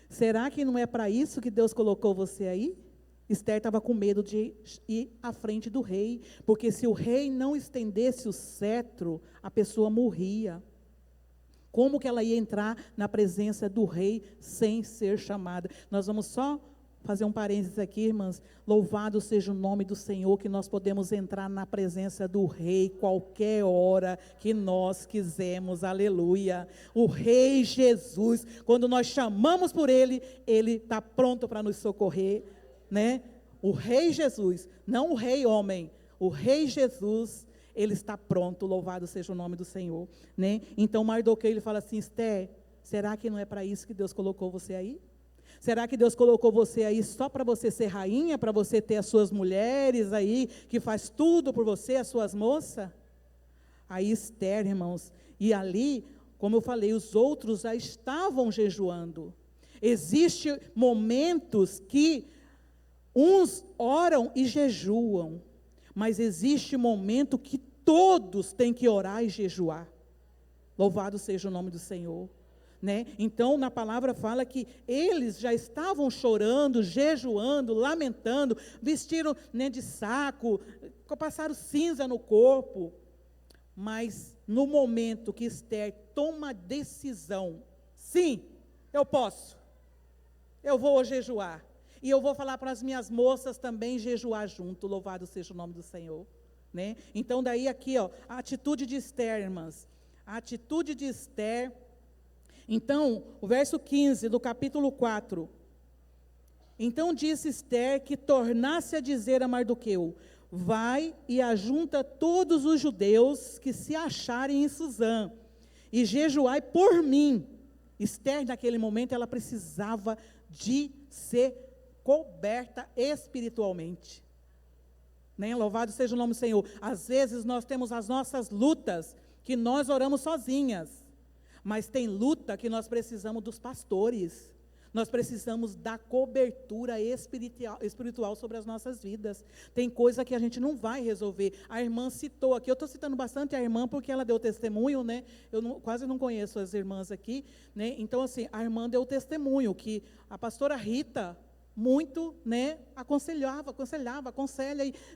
será que não é para isso que Deus colocou você aí? Esther estava com medo de ir à frente do rei, porque se o rei não estendesse o cetro, a pessoa morria. Como que ela ia entrar na presença do rei sem ser chamada? Nós vamos só fazer um parênteses aqui, irmãs. Louvado seja o nome do Senhor, que nós podemos entrar na presença do rei qualquer hora que nós quisermos, aleluia. O rei Jesus, quando nós chamamos por ele, ele está pronto para nos socorrer, né? O rei Jesus, não o rei homem, o rei Jesus, ele está pronto, louvado seja o nome do Senhor, né? Então Mardoqueu, ele fala assim, Esther, será que não é para isso que Deus colocou você aí? Será que Deus colocou você aí só para você ser rainha, para você ter as suas mulheres aí, que faz tudo por você, as suas moças? Aí Esther, irmãos, e ali, como eu falei, os outros já estavam jejuando. Existem momentos que uns oram e jejuam, mas existe momento que todos têm que orar e jejuar. Louvado seja o nome do Senhor. Né? Então, na palavra fala que eles já estavam chorando, jejuando, lamentando, vestiram, né, de saco, passaram cinza no corpo. Mas no momento que Esther toma a decisão, sim, eu posso, eu vou jejuar. E eu vou falar para as minhas moças também jejuar junto, louvado seja o nome do Senhor. Né? Então, daí aqui, ó, a atitude de Esther, irmãs, a atitude de Esther, Então, o verso 15 do capítulo 4. Então disse Ester que tornasse a dizer a Mardoqueu: vai e ajunta todos os judeus que se acharem em Suzã, e jejuai por mim. Ester, naquele momento, ela precisava de ser coberta espiritualmente. Né? Louvado seja o nome do Senhor. Às vezes nós temos as nossas lutas, que nós oramos sozinhas, mas tem luta que nós precisamos dos pastores. Nós precisamos da cobertura espiritual sobre as nossas vidas. Tem coisa que a gente não vai resolver. A irmã citou aqui, eu estou citando bastante a irmã porque ela deu testemunho, né? Quase não conheço as irmãs aqui, né? Então, assim, a irmã deu testemunho que a pastora Rita muito, né, aconselha,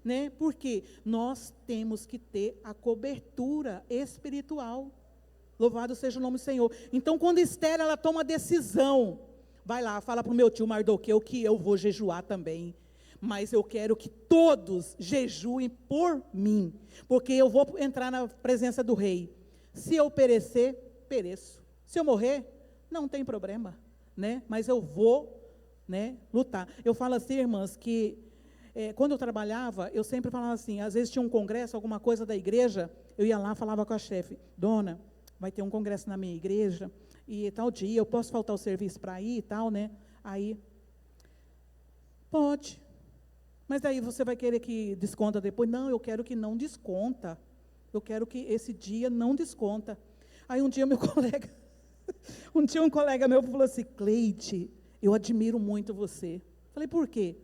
né? Porque nós temos que ter a cobertura espiritual. Louvado seja o nome do Senhor. Então, quando Ester, ela toma a decisão, vai lá, fala para o meu tio Mardoqueu que eu vou jejuar também. Mas eu quero que todos jejuem por mim. Porque eu vou entrar na presença do rei. Se eu perecer, pereço. Se eu morrer, não tem problema, né? Mas eu vou, né, lutar. Eu falo assim, irmãs, que quando eu trabalhava, eu sempre falava assim, às vezes tinha um congresso, alguma coisa da igreja, eu ia lá, falava com a chefe: dona, vai ter um congresso na minha igreja, e tal dia, eu posso faltar o serviço para ir e tal, né? Aí, pode. Mas aí você vai querer que desconta depois? Não, eu quero que não desconta. Eu quero que esse dia não desconta. Aí um dia um colega meu falou assim: Cleide, eu admiro muito você. Falei, por quê?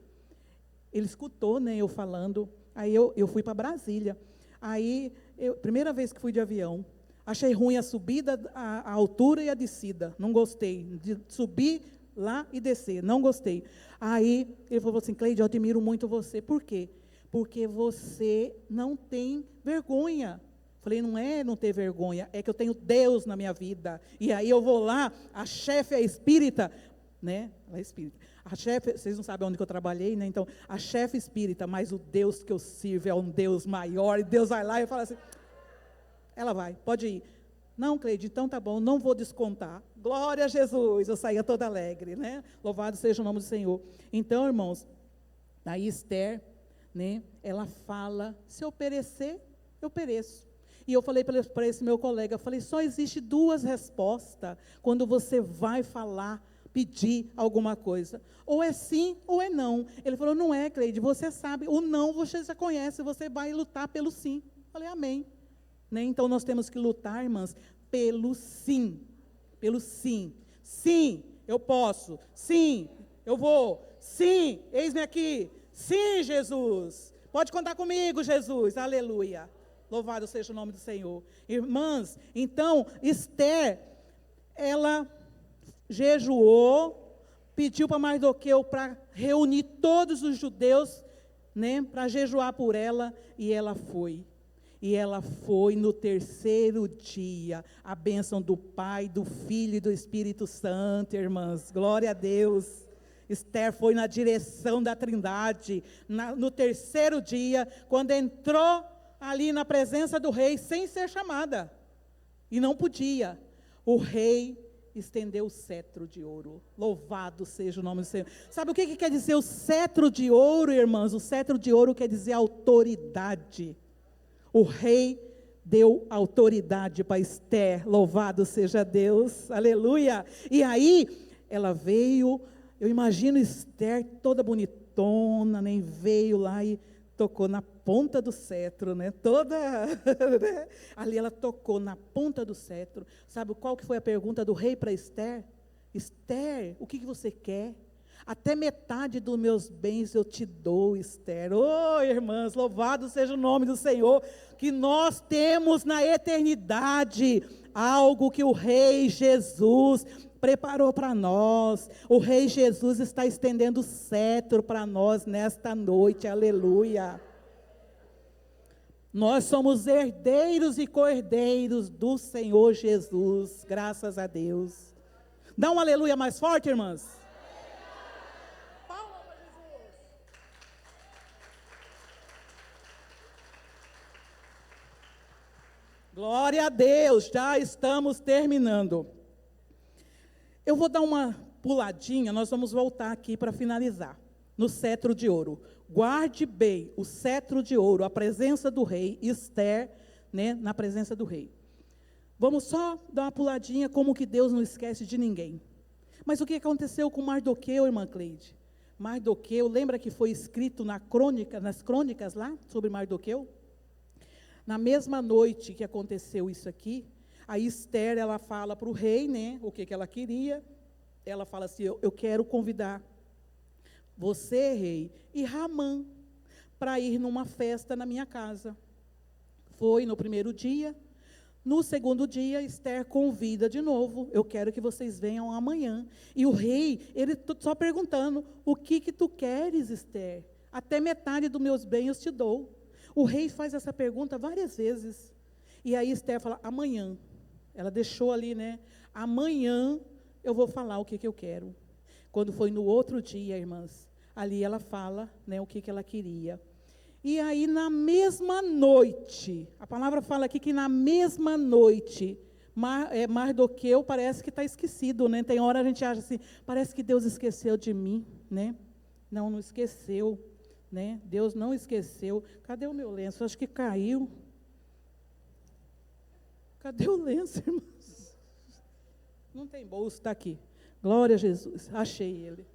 Ele escutou, né, eu falando. Aí eu fui para Brasília. Aí, primeira vez que fui de avião, achei ruim a subida, a altura e a descida. Não gostei. De subir lá e descer. Não gostei. Aí ele falou assim: Cleide, eu admiro muito você. Por quê? Porque você não tem vergonha. Falei, não é não ter vergonha, é que eu tenho Deus na minha vida. E aí eu vou lá, a chefe é espírita, né? Ela é espírita. A chefe, vocês não sabem onde que eu trabalhei, né? Então, a chefe espírita, mas o Deus que eu sirvo é um Deus maior. E Deus vai lá e fala assim: ela vai, pode ir. Não, Cleide, então tá bom, não vou descontar. Glória a Jesus, eu saía toda alegre, né? Louvado seja o nome do Senhor. Então, irmãos, aí Ester, né, ela fala: se eu perecer, eu pereço. E eu falei para esse meu colega, eu falei, só existe duas respostas quando você vai falar, pedir alguma coisa. Ou é sim, ou é não. Ele falou, não é, Cleide, você sabe, o não você já conhece, você vai lutar pelo sim. Eu falei, amém. Né? Então, nós temos que lutar, irmãs, pelo sim. Pelo sim. Sim, eu posso. Sim, eu vou. Sim, eis-me aqui. Sim, Jesus. Pode contar comigo, Jesus. Aleluia. Louvado seja o nome do Senhor. Irmãs, então, Ester, ela jejuou, pediu para Mardoqueu para reunir todos os judeus, né, para jejuar por ela, e ela foi. E ela foi no terceiro dia, a bênção do Pai, do Filho e do Espírito Santo, irmãs, glória a Deus. Ester foi na direção da Trindade, no terceiro dia, quando entrou ali na presença do rei, sem ser chamada, e não podia, o rei estendeu o cetro de ouro. Louvado seja o nome do Senhor. Sabe o que quer dizer o cetro de ouro, irmãs? O cetro de ouro quer dizer autoridade. O rei deu autoridade para Ester, louvado seja Deus, aleluia. E aí, ela veio, eu imagino Ester toda bonitona, nem veio lá e tocou na ponta do cetro, né? Toda, né? Ali ela tocou na ponta do cetro. Sabe qual que foi a pergunta do rei para Ester? Ester, o que você quer? Até metade dos meus bens eu te dou, Ester. Oh, irmãs, louvado seja o nome do Senhor, que nós temos na eternidade algo que o Rei Jesus preparou para nós. O Rei Jesus está estendendo o cetro para nós nesta noite, aleluia. Nós somos herdeiros e co-herdeiros do Senhor Jesus, graças a Deus. Dá um aleluia mais forte, irmãs. Glória a Deus, já estamos terminando. Eu vou dar uma puladinha, nós vamos voltar aqui para finalizar, no cetro de ouro. Guarde bem o cetro de ouro, a presença do rei, Esther, né, na presença do rei. Vamos só dar uma puladinha, como que Deus não esquece de ninguém. Mas o que aconteceu com Mardoqueu, irmã Cleide? Mardoqueu, lembra que foi escrito nas crônicas lá, sobre Mardoqueu? Na mesma noite que aconteceu isso aqui, a Esther, ela fala para o rei, né, o que ela queria. Ela fala assim, eu quero convidar você, rei, e Ramã, para ir numa festa na minha casa. Foi no primeiro dia. No segundo dia, Esther convida de novo, eu quero que vocês venham amanhã. E o rei, ele só perguntando, o que tu queres, Esther? Até metade dos meus bens eu te dou. O rei faz essa pergunta várias vezes. E aí Esther fala, amanhã. Ela deixou ali, né? Amanhã eu vou falar o que eu quero. Quando foi no outro dia, irmãs, ali ela fala, né, o que ela queria. E aí, na mesma noite, a palavra fala aqui que na mesma noite, Mardoqueu parece que está esquecido, né? Tem hora a gente acha assim, parece que Deus esqueceu de mim, né? Não esqueceu, né? Deus não esqueceu. Cadê o meu lenço? Acho que caiu. Cadê o lenço, irmãos? Não tem bolso, está aqui. Glória a Jesus, achei ele.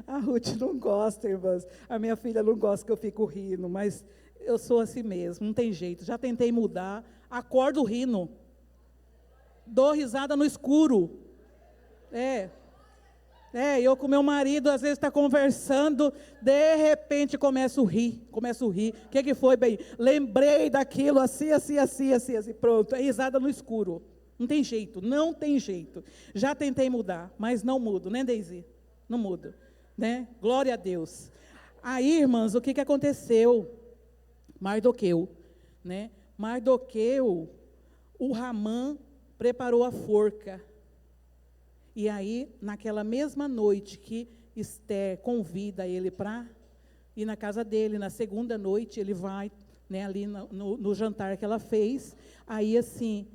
A Ruth não gosta, irmãs. A minha filha não gosta que eu fico rindo, mas eu sou assim mesmo, não tem jeito. Já tentei mudar, acordo rindo. Dou risada no escuro. Eu com meu marido, às vezes está conversando, de repente começo a rir. O que foi, bem? Lembrei daquilo, assim, pronto, é risada no escuro. Não tem jeito. Já tentei mudar, mas não mudo, né, Deise? Não muda, né? Glória a Deus. Aí, irmãs, o que aconteceu? Mardoqueu, né? Mardoqueu, o Ramã preparou a forca. E aí, naquela mesma noite que Esther convida ele para ir na casa dele, na segunda noite, ele vai, né, ali no jantar que ela fez. Aí, assim,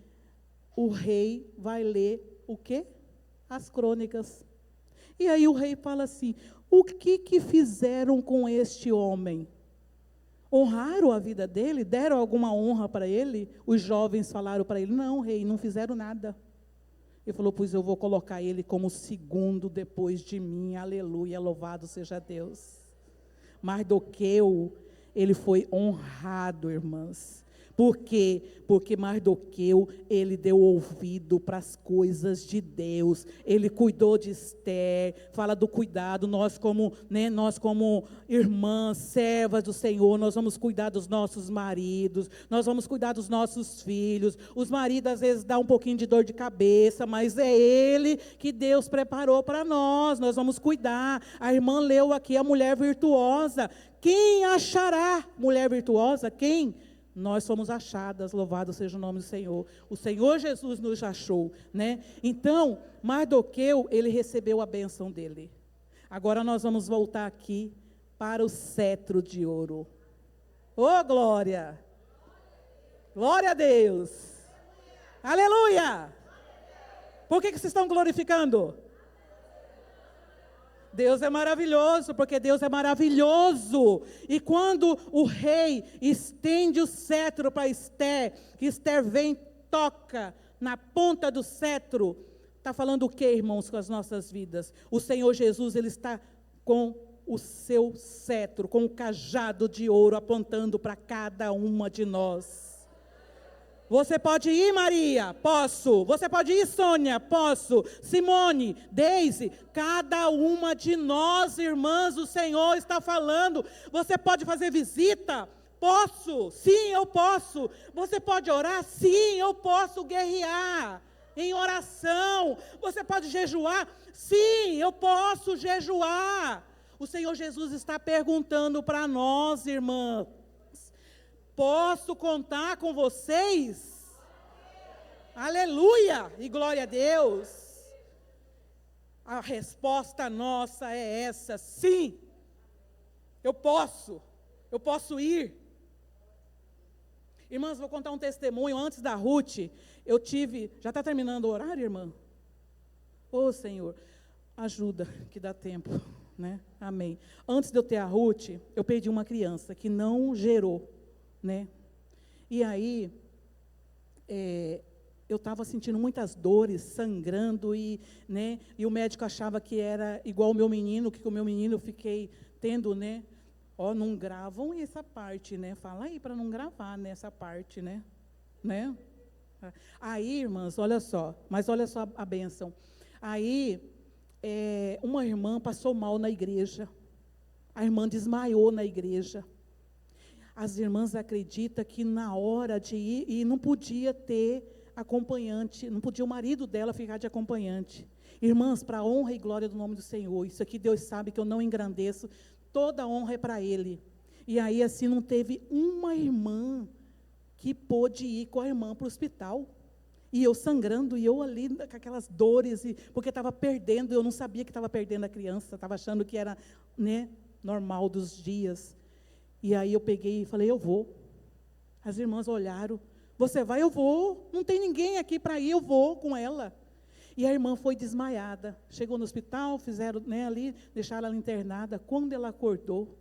o rei vai ler o quê? As crônicas. E aí o rei fala assim, o que fizeram com este homem? Honraram a vida dele? Deram alguma honra para ele? Os jovens falaram para ele, não, rei, não fizeram nada. Ele falou, pois eu vou colocar ele como segundo depois de mim, aleluia, louvado seja Deus. Mardoqueu, ele foi honrado, irmãs. Por quê? Porque Mardoqueu, ele deu ouvido para as coisas de Deus, ele cuidou de Esther, fala do cuidado, nós como irmãs, servas do Senhor, nós vamos cuidar dos nossos maridos, nós vamos cuidar dos nossos filhos, os maridos às vezes dão um pouquinho de dor de cabeça, mas é ele que Deus preparou para nós vamos cuidar. A irmã leu aqui a mulher virtuosa, quem achará mulher virtuosa? Quem? Nós fomos achadas, louvado seja o nome do Senhor. O Senhor Jesus nos achou, né? Então, Mardoqueu, ele recebeu a bênção dele. Agora nós vamos voltar aqui para o cetro de ouro. Oh, glória! Glória a Deus! Aleluia! Por que vocês estão glorificando? Deus é maravilhoso, porque Deus é maravilhoso. E quando o rei estende o cetro para Esther, que Esther vem, toca na ponta do cetro, está falando o que, irmãos, com as nossas vidas? O Senhor Jesus, ele está com o seu cetro, com o cajado de ouro, apontando para cada uma de nós. Você pode ir, Maria? Posso. Você pode ir, Sônia? Posso. Simone, Deise, cada uma de nós, irmãs, o Senhor está falando. Você pode fazer visita? Posso. Sim, eu posso. Você pode orar? Sim, eu posso guerrear em oração. Você pode jejuar? Sim, eu posso jejuar. O Senhor Jesus está perguntando para nós, irmãs. Posso contar com vocês? Aleluia e glória a Deus. A resposta nossa é essa, sim. Eu posso ir. Irmãs, vou contar um testemunho. Antes da Ruth, eu tive... Já está terminando o horário, irmã? Ô, Senhor, ajuda, que dá tempo, né? Amém. Antes de eu ter a Ruth, eu perdi uma criança que não gerou, né? E aí, eu estava sentindo muitas dores, sangrando, né? E o médico achava que era igual o meu menino, que com o meu menino eu fiquei tendo, né? Não gravam essa parte, né? Fala aí para não gravar nessa parte, né? Aí, irmãs, olha só a bênção. Aí, uma irmã passou mal na igreja. A irmã desmaiou na igreja. As irmãs acreditam que na hora de ir, e não podia ter acompanhante, não podia o marido dela ficar de acompanhante. Irmãs, para a honra e glória do nome do Senhor, isso aqui Deus sabe que eu não engrandeço, toda a honra é para Ele. E aí, assim, não teve uma irmã que pôde ir com a irmã para o hospital. E eu sangrando, e eu ali com aquelas dores, porque estava perdendo, eu não sabia que estava perdendo a criança, estava achando que era, né, normal dos dias. E aí eu peguei e falei, eu vou. As irmãs olharam, você vai? Eu vou. Não tem ninguém aqui para ir, eu vou com ela. E a irmã foi desmaiada. Chegou no hospital, fizeram, né, ali, deixaram ela internada. Quando ela acordou,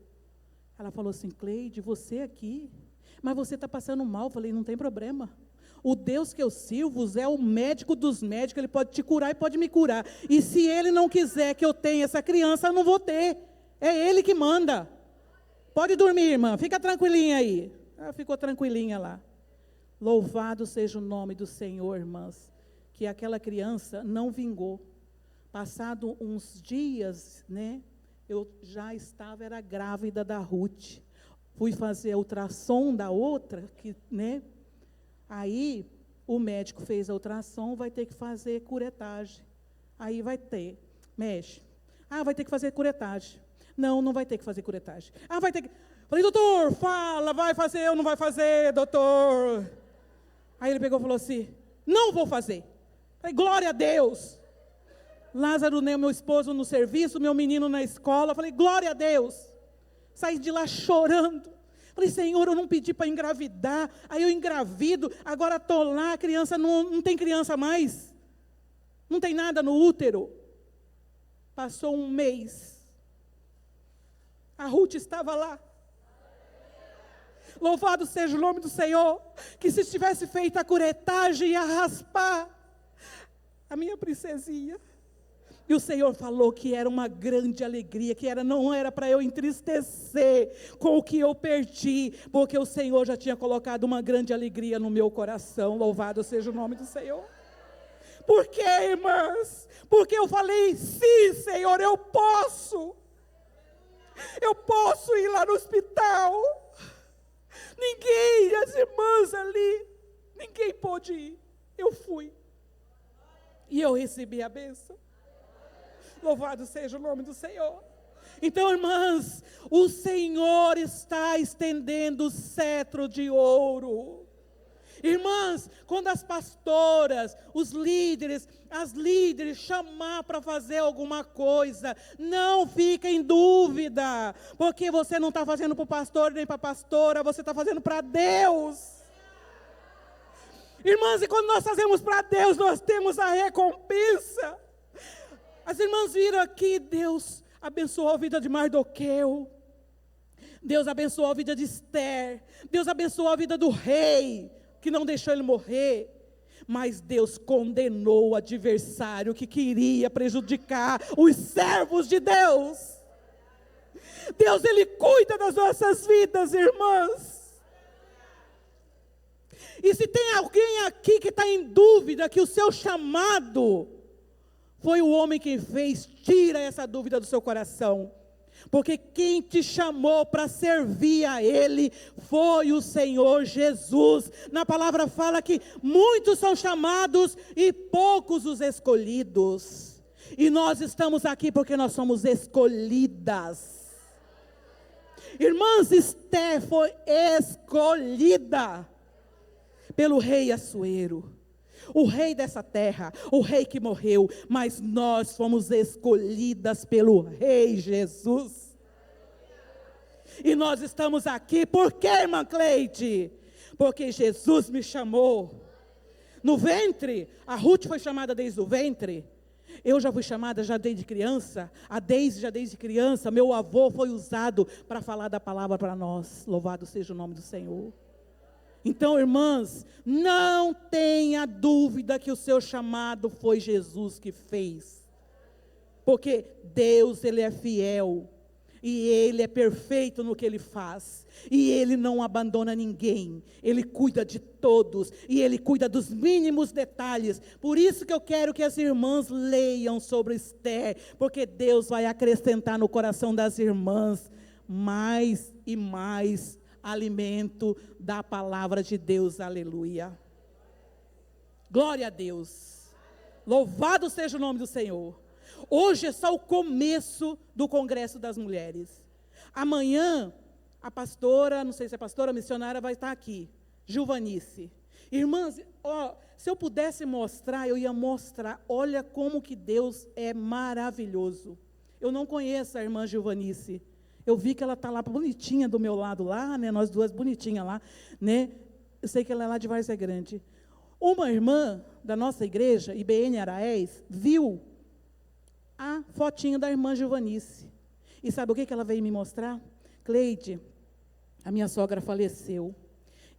ela falou assim, Cleide, você aqui? Mas você está passando mal. Eu falei, não tem problema. O Deus que eu sirvo é o médico dos médicos, Ele pode te curar e pode me curar. E se Ele não quiser que eu tenha essa criança, eu não vou ter. É Ele que manda. Pode dormir, irmã, fica tranquilinha aí. Ela ficou tranquilinha lá. Louvado seja o nome do Senhor, irmãs, que aquela criança não vingou. Passado uns dias, né, eu já era grávida da Ruth. Fui fazer ultrassom da outra, né, aí o médico fez a ultrassom, vai ter que fazer curetagem. Aí vai ter, mexe. Vai ter que fazer curetagem. Não vai ter que fazer curetagem. Vai ter que... Falei, doutor, fala, vai fazer ou não vai fazer, doutor? Aí ele pegou e falou assim, não vou fazer. Falei, glória a Deus. Lázaro, né, meu esposo no serviço, meu menino na escola. Falei, glória a Deus. Saí de lá chorando. Falei, Senhor, eu não pedi para engravidar. Aí eu engravido, agora estou lá, a criança não tem criança mais. Não tem nada no útero. Passou um mês. A Ruth estava lá. Louvado seja o nome do Senhor, que se tivesse feito a curetagem, ia raspar a minha princesinha. E o Senhor falou que era uma grande alegria, que não era para eu entristecer com o que eu perdi, porque o Senhor já tinha colocado uma grande alegria no meu coração. Louvado seja o nome do Senhor. Por quê, irmãs? Porque eu falei, sim, Senhor, eu posso ir lá no hospital. Ninguém, as irmãs ali, ninguém pôde ir. Eu fui. E eu recebi a bênção. Louvado seja o nome do Senhor. Então, irmãs, o Senhor está estendendo o cetro de ouro. Irmãs, quando as pastoras, os líderes, as líderes chamar para fazer alguma coisa, não fica em dúvida, porque você não está fazendo para o pastor nem para a pastora, você está fazendo para Deus. Irmãs, e quando nós fazemos para Deus, nós temos a recompensa. As irmãs viram aqui, Deus abençoou a vida de Mardoqueu, Deus abençoou a vida de Esther, Deus abençoou a vida do rei, que não deixou ele morrer, mas Deus condenou o adversário que queria prejudicar os servos de Deus. Deus, Ele cuida das nossas vidas, irmãs. E se tem alguém aqui que está em dúvida que o seu chamado foi o homem quem fez, tira essa dúvida do seu coração. Porque quem te chamou para servir a Ele foi o Senhor Jesus. Na palavra fala que muitos são chamados e poucos os escolhidos. E nós estamos aqui porque nós somos escolhidas. Irmãs, Esther foi escolhida pelo rei Assuero. O rei dessa terra, o rei que morreu, mas nós fomos escolhidas pelo rei Jesus. E nós estamos aqui, por quê, irmã Cleide? porque Jesus me chamou. No ventre, a Ruth foi chamada desde o ventre. Eu já fui chamada já desde criança. A Deise já desde criança. Meu avô foi usado para falar da palavra para nós. Louvado seja o nome do Senhor. Então, irmãs, não tenha dúvida que o seu chamado foi Jesus que fez. Porque Deus, Ele é fiel. E Ele é perfeito no que Ele faz. E Ele não abandona ninguém. Ele cuida de todos. E Ele cuida dos mínimos detalhes. Por isso que eu quero que as irmãs leiam sobre Esther. Porque Deus vai acrescentar no coração das irmãs mais e mais alimento da palavra de Deus. Aleluia. Glória a Deus. Louvado seja o nome do Senhor. Hoje é só o começo do Congresso das Mulheres. Amanhã, a pastora, não sei se é pastora, a missionária, vai estar aqui. Gilvanice. Irmãs, ó, se eu pudesse mostrar, eu ia mostrar. Olha como que Deus é maravilhoso. Eu não conheço a irmã Gilvanice. Eu vi que ela está lá bonitinha do meu lado lá, né? Nós duas bonitinhas lá, né? Eu sei que ela é lá de Várzea Grande. Uma irmã da nossa igreja, IBN Araés, viu a fotinho da irmã Gilvanice. E sabe o que ela veio me mostrar? Cleide, a minha sogra faleceu.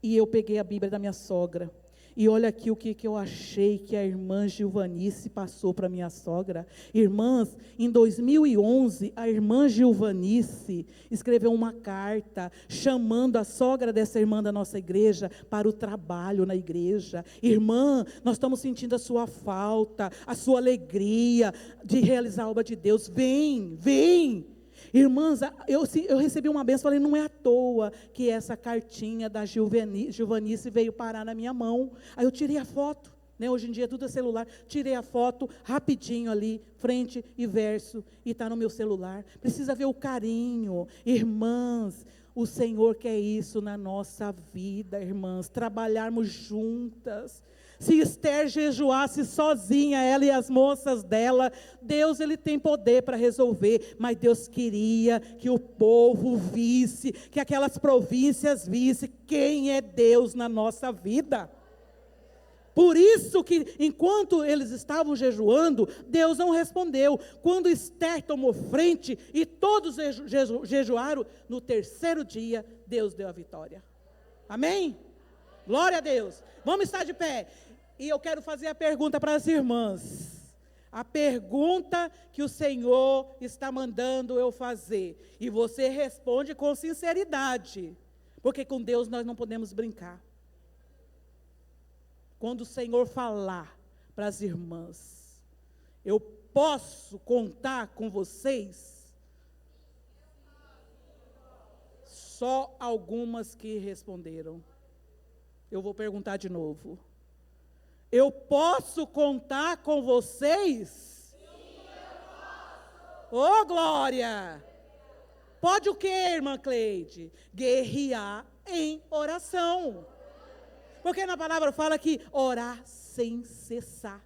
E eu peguei a Bíblia da minha sogra. E olha aqui o que eu achei que a irmã Gilvanice passou para minha sogra. Irmãs, em 2011, a irmã Gilvanice escreveu uma carta chamando a sogra dessa irmã da nossa igreja para o trabalho na igreja. Irmã, nós estamos sentindo a sua falta, a sua alegria de realizar a obra de Deus. Vem, vem. Irmãs, eu recebi uma bênção, falei, não é à toa que essa cartinha da Gilvanice veio parar na minha mão. Aí eu tirei a foto, né? Hoje em dia tudo é celular, tirei a foto rapidinho ali, frente e verso, e está no meu celular. Precisa ver o carinho. Irmãs, o Senhor quer isso na nossa vida, irmãs, trabalharmos juntas. Se Esther jejuasse sozinha, ela e as moças dela, Deus, Ele tem poder para resolver, mas Deus queria que o povo visse, que aquelas províncias vissem quem é Deus na nossa vida. Por isso que, enquanto eles estavam jejuando, Deus não respondeu. Quando Esther tomou frente e todos jejuaram, no terceiro dia, Deus deu a vitória. Amém? Glória a Deus. Vamos estar de pé. E eu quero fazer a pergunta para as irmãs. A pergunta que o Senhor está mandando eu fazer. E você responde com sinceridade. Porque com Deus nós não podemos brincar. Quando o Senhor falar para as irmãs, eu posso contar com vocês? Só algumas que responderam. Eu vou perguntar de novo. Eu posso contar com vocês? Sim, eu posso. Ô, glória! Pode o quê, irmã Cleide? Guerrear em oração. Porque na palavra fala que orar sem cessar.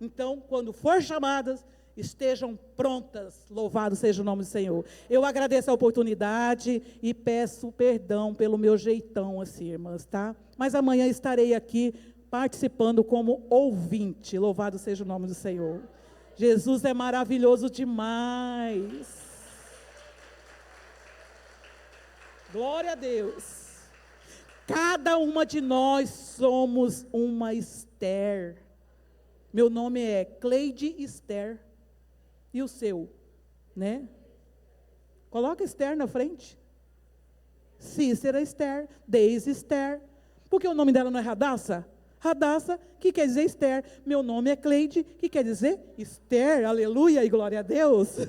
Então, quando for chamadas, estejam prontas. Louvado seja o nome do Senhor. Eu agradeço a oportunidade e peço perdão pelo meu jeitão assim, irmãs, tá? Mas amanhã estarei aqui participando como ouvinte. Louvado seja o nome do Senhor. Jesus é maravilhoso demais. Glória a Deus. Cada uma de nós somos uma Esther. Meu nome é Cleide Esther. E o seu, né? Coloca Esther na frente. Cícera Esther, Deise Esther. Porque o nome dela não é Radassa? Radassa, que quer dizer Esther. Meu nome é Cleide, que quer dizer Esther. Aleluia e glória a Deus.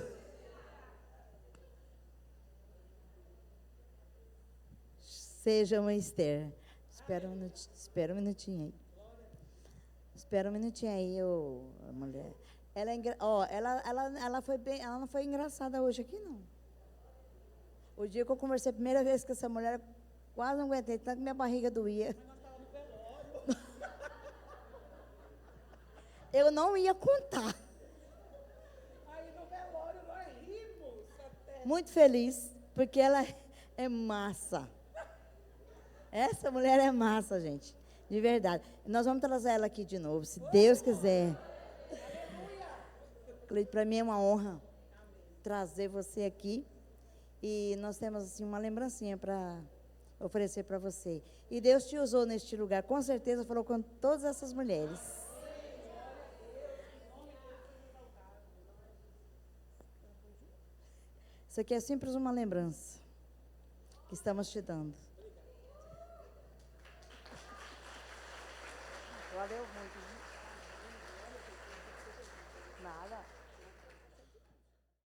Seja uma Esther. Espera um minutinho aí. Espera um minutinho aí, a mulher. Ela foi bem, ela não foi engraçada hoje aqui, não. O dia que eu conversei a primeira vez com essa mulher, quase não aguentei, tanto que minha barriga doía. Eu não ia contar. Aí no velório nós rimos até. Muito feliz, porque ela é massa. Essa mulher é massa, gente. De verdade. Nós vamos trazer ela aqui de novo, se Deus quiser. Cleide, para mim é uma honra trazer você aqui. E nós temos assim, uma lembrancinha para oferecer para você. E Deus te usou neste lugar. Com certeza falou com todas essas mulheres. Isso aqui é simples uma lembrança que estamos te dando. Valeu muito.